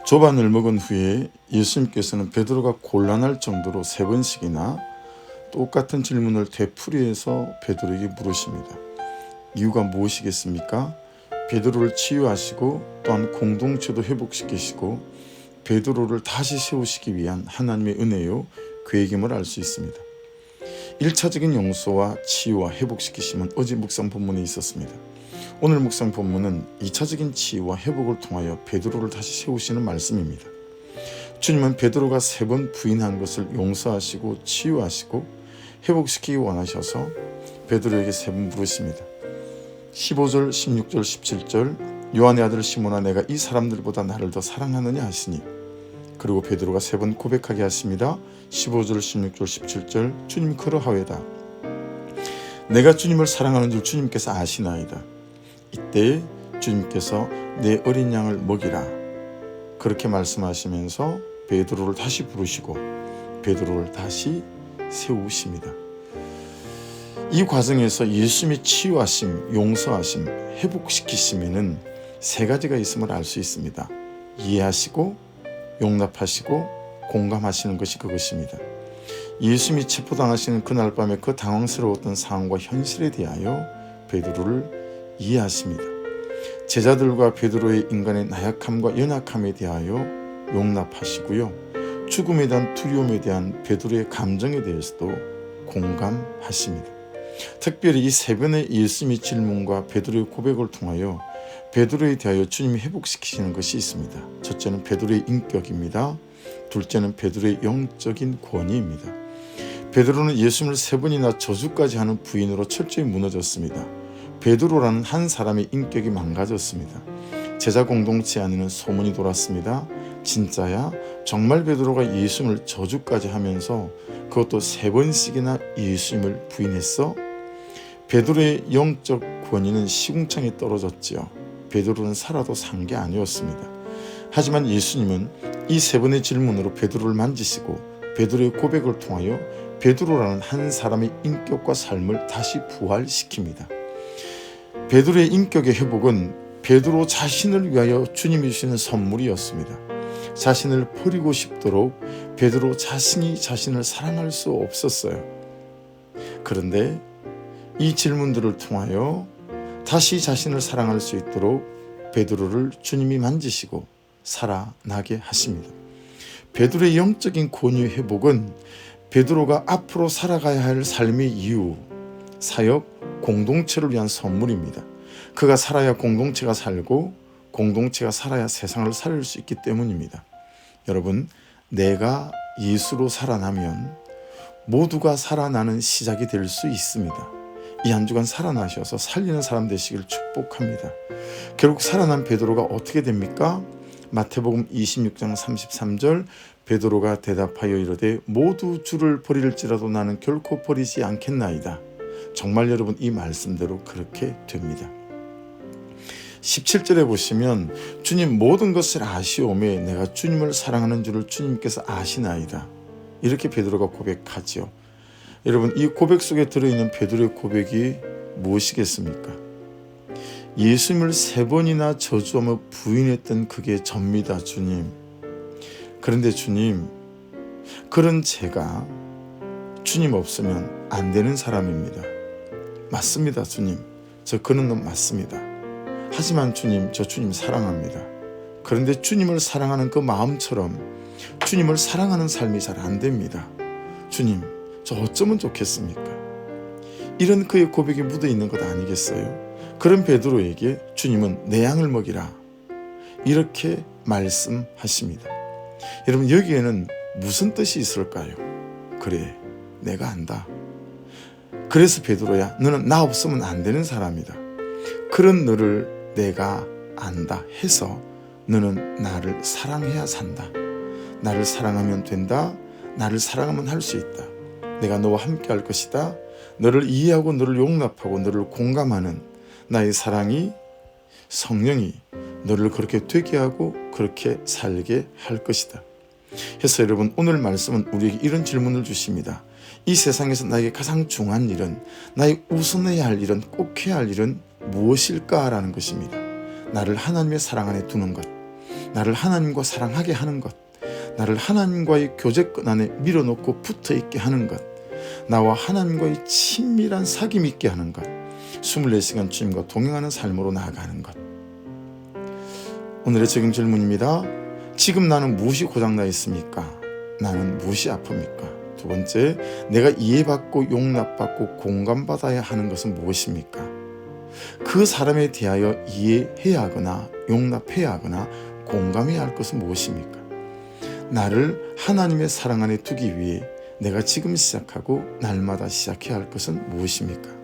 조반을 먹은 후에 예수님께서는 베드로가 곤란할 정도로 3번씩이나 똑같은 질문을 되풀이해서 베드로에게 물으십니다. 이유가 무엇이겠습니까? 베드로를 치유하시고 또한 공동체도 회복시키시고 베드로를 다시 세우시기 위한 하나님의 은혜요 계획임을 알 수 있습니다. 1차적인 용서와 치유와 회복시키심은 어제 묵상 본문에 있었습니다. 오늘 묵상 본문은 2차적인 치유와 회복을 통하여 베드로를 다시 세우시는 말씀입니다. 주님은 베드로가 3번 부인한 것을 용서하시고 치유하시고 회복시키기 원하셔서 베드로에게 3번 물으십니다. 15절, 16절, 17절 요한의 아들 시몬아 내가 이 사람들보다 나를 더 사랑하느냐 하시니 그리고 베드로가 3번 고백하게 하십니다. 15절, 16절, 17절 주님 그러하외다. 내가 주님을 사랑하는 줄 주님께서 아시나이다. 이때 주님께서 내 어린 양을 먹이라 그렇게 말씀하시면서 베드로를 다시 부르시고 베드로를 다시 세우십니다. 이 과정에서 예수님이 치유하심, 용서하심, 회복시키심에는 3가지가 있음을 알 수 있습니다. 이해하시고 용납하시고 공감하시는 것이 그것입니다. 예수님이 체포당하시는 그날 밤에 그 당황스러웠던 상황과 현실에 대하여 베드로를 이해하십니다. 제자들과 베드로의 인간의 나약함과 연약함에 대하여 용납하시고요. 죽음에 대한 두려움에 대한 베드로의 감정에 대해서도 공감하십니다. 특별히 이 3번의 예수님의 질문과 베드로의 고백을 통하여 베드로에 대하여 주님이 회복시키시는 것이 있습니다. 첫째는 베드로의 인격입니다. 둘째는 베드로의 영적인 권위입니다. 베드로는 예수님을 3번이나 저주까지 하는 부인으로 철저히 무너졌습니다. 베드로라는 한 사람의 인격이 망가졌습니다. 제자 공동체 안에는 소문이 돌았습니다. 진짜야? 정말 베드로가 예수님을 저주까지 하면서 그것도 3번씩이나 예수님을 부인했어? 베드로의 영적 권위는 시궁창에 떨어졌지요. 베드로는 살아도 산 게 아니었습니다. 하지만 예수님은 이 3번의 질문으로 베드로를 만지시고 베드로의 고백을 통하여 베드로라는 한 사람의 인격과 삶을 다시 부활시킵니다. 베드로의 인격의 회복은 베드로 자신을 위하여 주님이 주시는 선물이었습니다. 자신을 버리고 싶도록 베드로 자신이 자신을 사랑할 수 없었어요. 그런데 이 질문들을 통하여 다시 자신을 사랑할 수 있도록 베드로를 주님이 만지시고 살아나게 하십니다. 베드로의 영적인 권위 회복은 베드로가 앞으로 살아가야 할 삶의 이유, 사역, 공동체를 위한 선물입니다. 그가 살아야 공동체가 살고 공동체가 살아야 세상을 살릴 수 있기 때문입니다. 여러분, 내가 예수로 살아나면 모두가 살아나는 시작이 될 수 있습니다. 이 한 주간 살아나셔서 살리는 사람 되시길 축복합니다. 결국 살아난 베드로가 어떻게 됩니까? 마태복음 26장 33절 베드로가 대답하여 이르되 모두 주를 버릴지라도 나는 결코 버리지 않겠나이다. 정말 여러분 이 말씀대로 그렇게 됩니다. 17절에 보시면 주님 모든 것을 아시오매 내가 주님을 사랑하는 줄을 주님께서 아시나이다. 이렇게 베드로가 고백하지요. 여러분 이 고백 속에 들어있는 베드로의 고백이 무엇이겠습니까? 예수님을 3번이나 저주하며 부인했던 그게 접니다. 주님. 그런데 주님, 그런 제가 주님 없으면 안 되는 사람입니다. 맞습니다. 주님. 저 그런 놈 맞습니다. 하지만 주님, 저 주님 사랑합니다. 그런데 주님을 사랑하는 그 마음처럼 주님을 사랑하는 삶이 잘 안 됩니다. 주님, 저 어쩌면 좋겠습니까? 이런 그의 고백이 묻어있는 것 아니겠어요? 그런 베드로에게 주님은 내 양을 먹이라 이렇게 말씀하십니다. 여러분 여기에는 무슨 뜻이 있을까요? 그래, 내가 안다. 그래서 베드로야, 너는 나 없으면 안 되는 사람이다. 그런 너를 내가 안다 해서 너는 나를 사랑해야 산다. 나를 사랑하면 된다. 나를 사랑하면 할 수 있다. 내가 너와 함께 할 것이다. 너를 이해하고 너를 용납하고 너를 공감하는 나의 사랑이 성령이 너를 그렇게 되게 하고 그렇게 살게 할 것이다. 해서 여러분 오늘 말씀은 우리에게 이런 질문을 주십니다. 이 세상에서 나에게 가장 중요한 일은, 나의 우선해야 할 일은, 꼭 해야 할 일은 무엇일까라는 것입니다. 나를 하나님의 사랑 안에 두는 것, 나를 하나님과 사랑하게 하는 것, 나를 하나님과의 교제권 안에 밀어넣고 붙어있게 하는 것, 나와 하나님과의 친밀한 사귐 있게 하는 것, 24시간 주님과 동행하는 삶으로 나아가는 것. 오늘의 적용 질문입니다. 지금 나는 무엇이 고장나 있습니까? 나는 무엇이 아픕니까? 두 번째, 내가 이해받고 용납받고 공감받아야 하는 것은 무엇입니까? 그 사람에 대하여 이해해야 하거나 용납해야 하거나 공감해야 할 것은 무엇입니까? 나를 하나님의 사랑 안에 두기 위해 내가 지금 시작하고 날마다 시작해야 할 것은 무엇입니까?